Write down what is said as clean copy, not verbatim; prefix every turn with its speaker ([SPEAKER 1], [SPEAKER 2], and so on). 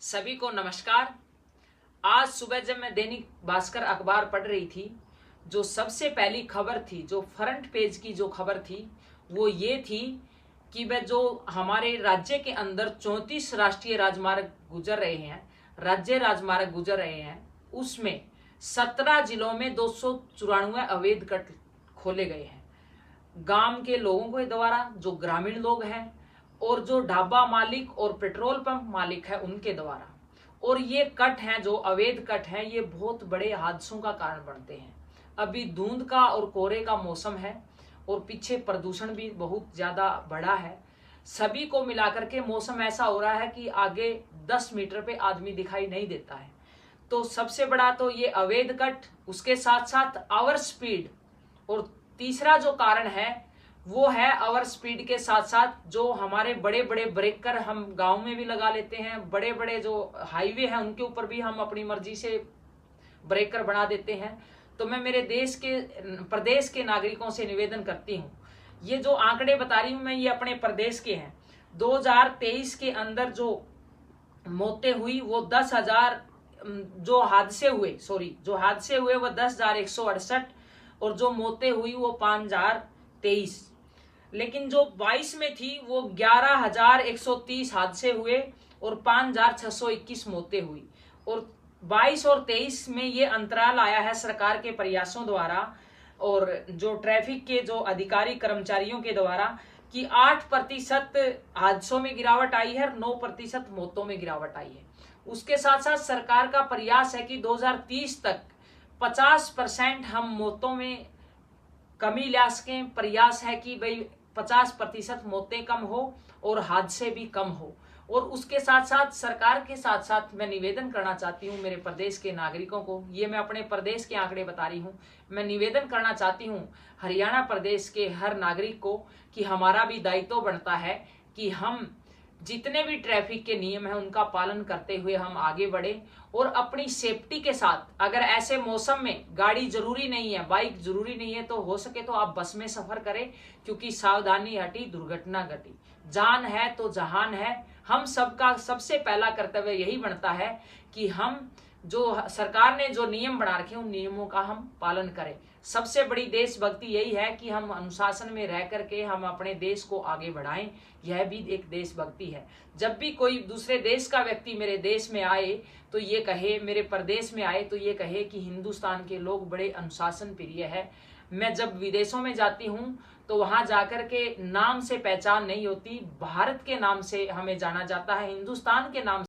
[SPEAKER 1] सभी को नमस्कार। आज सुबह जब मैं दैनिक भास्कर अखबार पढ़ रही थी, जो सबसे पहली खबर थी, जो फ्रंट पेज की जो खबर थी, वो ये थी कि वह जो हमारे राज्य के अंदर 34 राष्ट्रीय राजमार्ग गुजर रहे हैं, राज्य राजमार्ग गुजर रहे हैं, उसमें 17 जिलों में 294 अवैध कट खोले गए हैं। गांव के लोगों के द्वारा, जो ग्रामीण लोग हैं और जो ढाबा मालिक और पेट्रोल पंप मालिक है उनके द्वारा। और ये कट हैं, जो अवैध कट हैं, ये बहुत बड़े हादसों का कारण बनते हैं। अभी धुंध का और कोहरे का मौसम है और पीछे प्रदूषण भी बहुत ज्यादा बढ़ा है। सभी को मिलाकर के मौसम ऐसा हो रहा है कि आगे 10 मीटर पे आदमी दिखाई नहीं देता है। तो सबसे बड़ा तो ये अवैध कट, उसके साथ साथ ओवर स्पीड, और तीसरा जो कारण है वो है ओवर स्पीड के साथ साथ जो हमारे बड़े बड़े ब्रेकर हम गांव में भी लगा लेते हैं। बड़े बड़े जो हाईवे हैं उनके ऊपर भी हम अपनी मर्जी से ब्रेकर बना देते हैं। तो मैं मेरे प्रदेश के नागरिकों से निवेदन करती हूँ, ये जो आंकड़े बता रही हूँ मैं, ये अपने प्रदेश के हैं। 2023 के अंदर जो मौतें हुई वो 10,000, जो हादसे हुए वो 10,168, और जो मौतें हुई वो 5,023। लेकिन जो 22 में थी वो 11,130 हादसे हुए और 5,621 मौतें हुई। और 22 और 23 में ये अंतराल आया है सरकार के प्रयासों द्वारा और जो ट्रैफिक के जो अधिकारी कर्मचारियों के द्वारा, कि 8% हादसों में गिरावट आई है और 9% मौतों में गिरावट आई है। उसके साथ साथ सरकार का प्रयास है कि 2030 तक 50% हम मौतों में कमी ला सकें। प्रयास है कि भाई 50% मौतें कम हो और हादसे भी कम हो। और उसके साथ साथ सरकार के साथ साथ मैं निवेदन करना चाहती हूँ मेरे प्रदेश के नागरिकों को, ये मैं अपने प्रदेश के आंकड़े बता रही हूँ, मैं निवेदन करना चाहती हूँ हरियाणा प्रदेश के हर नागरिक को कि हमारा भी दायित्व बनता है कि हम जितने भी ट्रैफिक के नियम हैं उनका पालन करते हुए हम आगे बढ़े और अपनी सेफ्टी के साथ, अगर ऐसे मौसम में गाड़ी जरूरी नहीं है, बाइक जरूरी नहीं है, तो हो सके तो आप बस में सफर करें, क्योंकि सावधानी हटी दुर्घटना घटी। जान है तो जहान है। हम सबका सबसे पहला कर्तव्य यही बनता है कि हम जो सरकार ने जो नियम बना रखे उन नियमों का हम पालन करें। सबसे बड़ी देशभक्ति यही है कि हम अनुशासन में रह करके हम अपने देश को आगे बढ़ाएं, यह भी एक देशभक्ति है। जब भी कोई दूसरे देश का व्यक्ति मेरे देश में आए तो ये कहे, मेरे प्रदेश में आए तो ये कहे कि हिंदुस्तान के लोग बड़े अनुशासन प्रिय है। मैं जब विदेशों में जाती हूँ तो वहां जाकर के नाम से पहचान नहीं होती, भारत के नाम से हमें जाना जाता है, हिंदुस्तान के नाम